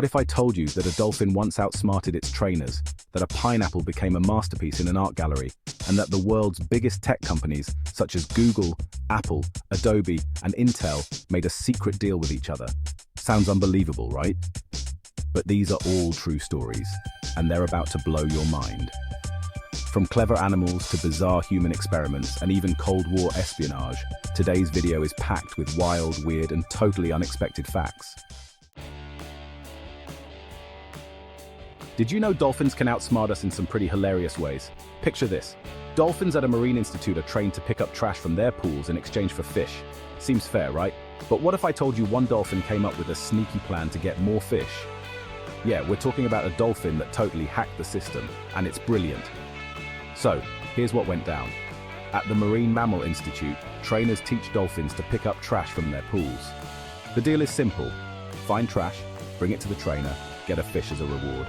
What if I told you that a dolphin once outsmarted its trainers, that a pineapple became a masterpiece in an art gallery, and that the world's biggest tech companies, such as Google, Apple, Adobe, and Intel, made a secret deal with each other? Sounds unbelievable, right? But these are all true stories, and they're about to blow your mind. From clever animals to bizarre human experiments and even Cold War espionage, today's video is packed with wild, weird, and totally unexpected facts. Did you know dolphins can outsmart us in some pretty hilarious ways? Picture this. Dolphins at a marine institute are trained to pick up trash from their pools in exchange for fish. Seems fair, right? But what if I told you one dolphin came up with a sneaky plan to get more fish? Yeah, we're talking about a dolphin that totally hacked the system, and it's brilliant. So, here's what went down. At the Marine Mammal Institute, trainers teach dolphins to pick up trash from their pools. The deal is simple. Find trash, bring it to the trainer, get a fish as a reward.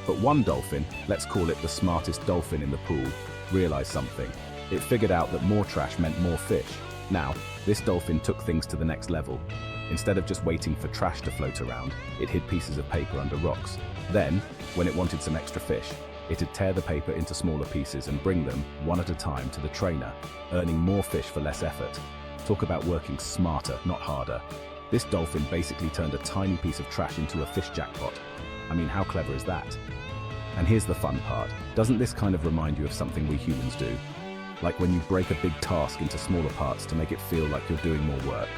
But one dolphin, let's call it the smartest dolphin in the pool, realized something. It figured out that more trash meant more fish. Now, this dolphin took things to the next level. Instead of just waiting for trash to float around, it hid pieces of paper under rocks. Then, when it wanted some extra fish, it'd tear the paper into smaller pieces and bring them, one at a time, to the trainer, earning more fish for less effort. Talk about working smarter, not harder. This dolphin basically turned a tiny piece of trash into a fish jackpot. I mean, how clever is that? And here's the fun part. Doesn't this kind of remind you of something we humans do? Like when you break a big task into smaller parts to make it feel like you're doing more work.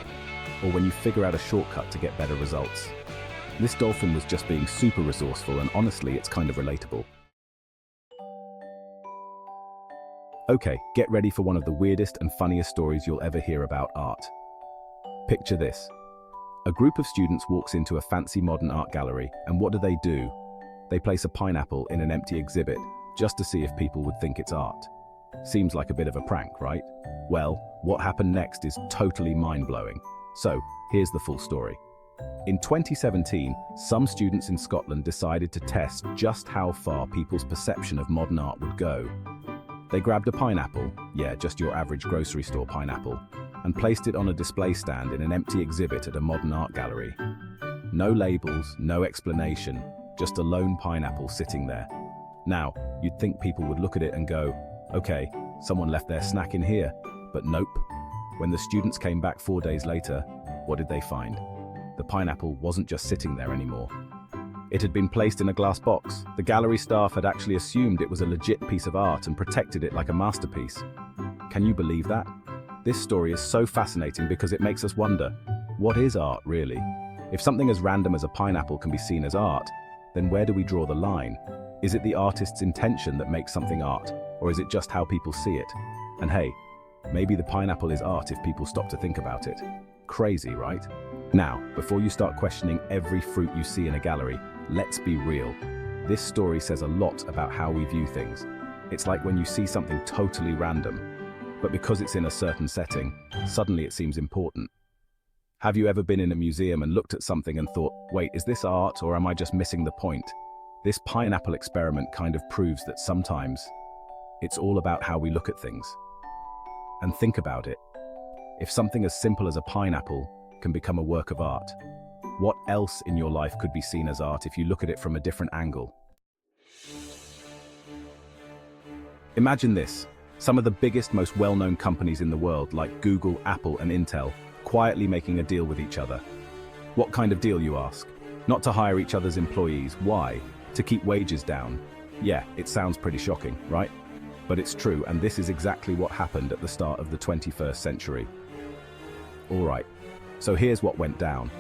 Or when you figure out a shortcut to get better results. This dolphin was just being super resourceful, and honestly, it's kind of relatable. Okay, get ready for one of the weirdest and funniest stories you'll ever hear about art. Picture this. A group of students walks into a fancy modern art gallery, and what do? They place a pineapple in an empty exhibit, just to see if people would think it's art. Seems like a bit of a prank, right? Well, what happened next is totally mind-blowing. So, here's the full story. In 2017, some students in Scotland decided to test just how far people's perception of modern art would go. They grabbed a pineapple, yeah, just your average grocery store pineapple, and placed it on a display stand in an empty exhibit at a modern art gallery. No labels, no explanation, just a lone pineapple sitting there. Now, you'd think people would look at it and go, okay, someone left their snack in here, but nope. When the students came back 4 days later, what did they find? The pineapple wasn't just sitting there anymore. It had been placed in a glass box. The gallery staff had actually assumed it was a legit piece of art and protected it like a masterpiece. Can you believe that? This story is so fascinating because it makes us wonder, what is art really? If something as random as a pineapple can be seen as art, then where do we draw the line? Is it the artist's intention that makes something art, or is it just how people see it? And hey, maybe the pineapple is art if people stop to think about it. Crazy, right? Now, before you start questioning every fruit you see in a gallery, let's be real. This story says a lot about how we view things. It's like when you see something totally random, but because it's in a certain setting, suddenly it seems important. Have you ever been in a museum and looked at something and thought, wait, is this art or am I just missing the point? This pineapple experiment kind of proves that sometimes it's all about how we look at things. And think about it. If something as simple as a pineapple can become a work of art, what else in your life could be seen as art if you look at it from a different angle? Imagine this. Some of the biggest, most well-known companies in the world, like Google, Apple, and Intel, quietly making a deal with each other. What kind of deal, you ask? Not to hire each other's employees. Why? To keep wages down. Yeah, it sounds pretty shocking, right? But it's true, and this is exactly what happened at the start of the 21st century. Alright, so here's what went down.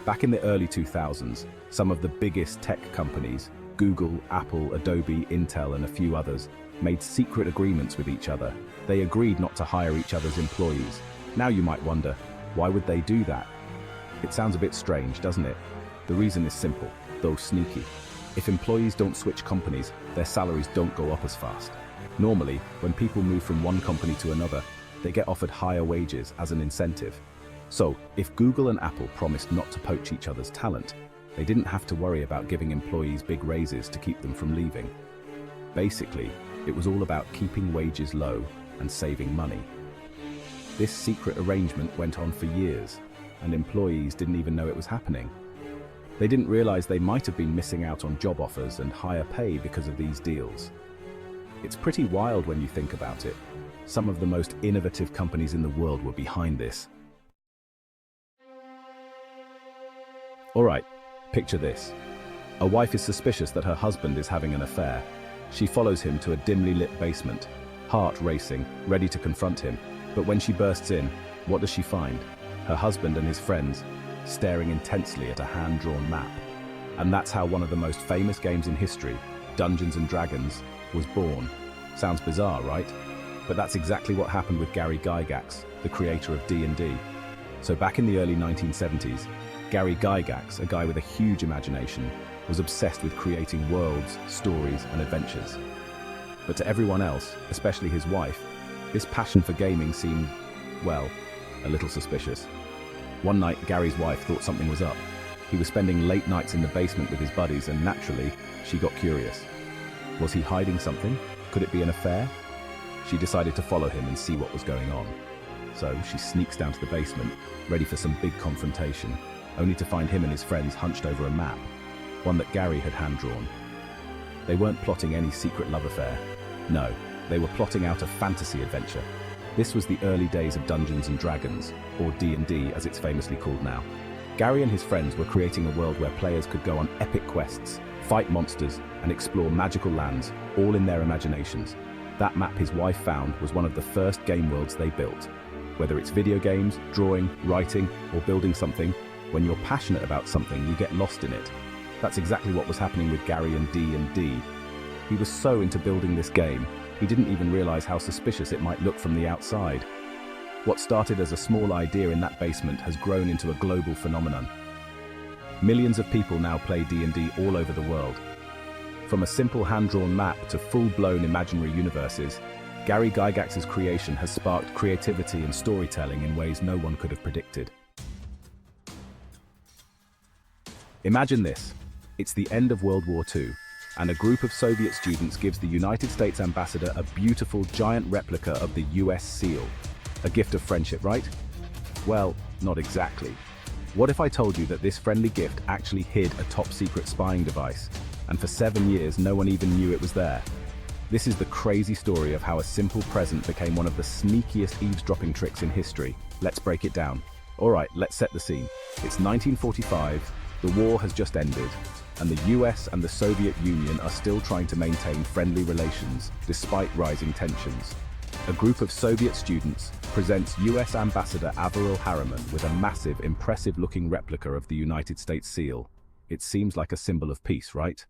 Back in the early 2000s, some of the biggest tech companies, Google, Apple, Adobe, Intel, and a few others, made secret agreements with each other. They agreed not to hire each other's employees. Now you might wonder, why would they do that? It sounds a bit strange, doesn't it? The reason is simple, though sneaky. If employees don't switch companies, their salaries don't go up as fast. Normally, when people move from one company to another, they get offered higher wages as an incentive. So, if Google and Apple promised not to poach each other's talent, they didn't have to worry about giving employees big raises to keep them from leaving. Basically, it was all about keeping wages low and saving money. This secret arrangement went on for years, and employees didn't even know it was happening. They didn't realize they might have been missing out on job offers and higher pay because of these deals. It's pretty wild when you think about it. Some of the most innovative companies in the world were behind this. Alright, picture this. A wife is suspicious that her husband is having an affair. She follows him to a dimly lit basement, heart racing, ready to confront him. But when she bursts in, what does she find? Her husband and his friends staring intensely at a hand-drawn map. And that's how one of the most famous games in history, Dungeons and Dragons, was born. Sounds bizarre, right? But that's exactly what happened with Gary Gygax, the creator of D&D. So back in the early 1970s, Gary Gygax, a guy with a huge imagination, was obsessed with creating worlds, stories, and adventures. But to everyone else, especially his wife, this passion for gaming seemed, well, a little suspicious. One night, Gary's wife thought something was up. He was spending late nights in the basement with his buddies, and naturally, she got curious. Was he hiding something? Could it be an affair? She decided to follow him and see what was going on. So she sneaks down to the basement, ready for some big confrontation, only to find him and his friends hunched over a map, one that Gary had hand-drawn. They weren't plotting any secret love affair. No, they were plotting out a fantasy adventure. This was the early days of Dungeons and Dragons, or D&D as it's famously called now. Gary and his friends were creating a world where players could go on epic quests, fight monsters, and explore magical lands, all in their imaginations. That map his wife found was one of the first game worlds they built. Whether it's video games, drawing, writing, or building something, when you're passionate about something, you get lost in it. That's exactly what was happening with Gary and D&D. He was so into building this game, he didn't even realize how suspicious it might look from the outside. What started as a small idea in that basement has grown into a global phenomenon. Millions of people now play D&D all over the world. From a simple hand-drawn map to full-blown imaginary universes, Gary Gygax's creation has sparked creativity and storytelling in ways no one could have predicted. Imagine this. It's the end of World War II, and a group of Soviet students gives the United States ambassador a beautiful giant replica of the US seal. A gift of friendship, right? Well, not exactly. What if I told you that this friendly gift actually hid a top-secret spying device, and for 7 years no one even knew it was there? This is the crazy story of how a simple present became one of the sneakiest eavesdropping tricks in history. Let's break it down. Alright, let's set the scene. It's 1945, the war has just ended, and the US and the Soviet Union are still trying to maintain friendly relations despite rising tensions. A group of Soviet students presents US Ambassador Averil Harriman with a massive, impressive-looking replica of the United States seal. It seems like a symbol of peace, right?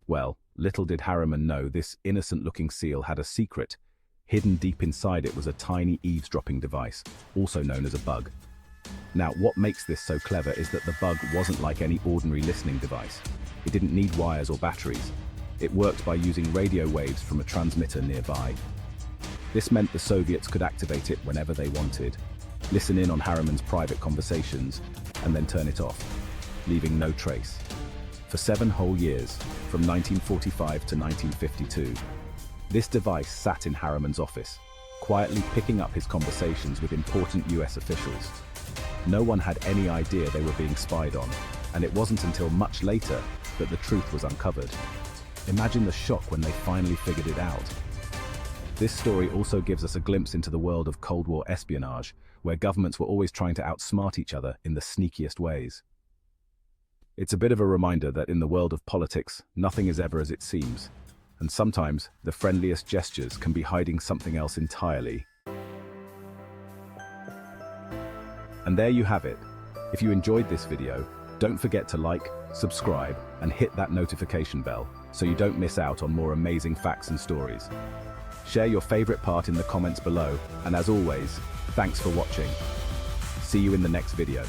Well, little did Harriman know this innocent-looking seal had a secret. Hidden deep inside it was a tiny eavesdropping device, also known as a bug. Now, what makes this so clever is that the bug wasn't like any ordinary listening device. It didn't need wires or batteries. It worked by using radio waves from a transmitter nearby. This meant the Soviets could activate it whenever they wanted, listen in on Harriman's private conversations, and then turn it off, leaving no trace. For 7 whole years, from 1945 to 1952, this device sat in Harriman's office, quietly picking up his conversations with important US officials. No one had any idea they were being spied on, and it wasn't until much later that the truth was uncovered. Imagine the shock when they finally figured it out. This story also gives us a glimpse into the world of Cold War espionage, where governments were always trying to outsmart each other in the sneakiest ways. It's a bit of a reminder that in the world of politics, nothing is ever as it seems, and sometimes the friendliest gestures can be hiding something else entirely. And there you have it. If you enjoyed this video, don't forget to like, subscribe, and hit that notification bell so you don't miss out on more amazing facts and stories. Share your favorite part in the comments below, and as always, thanks for watching. See you in the next video.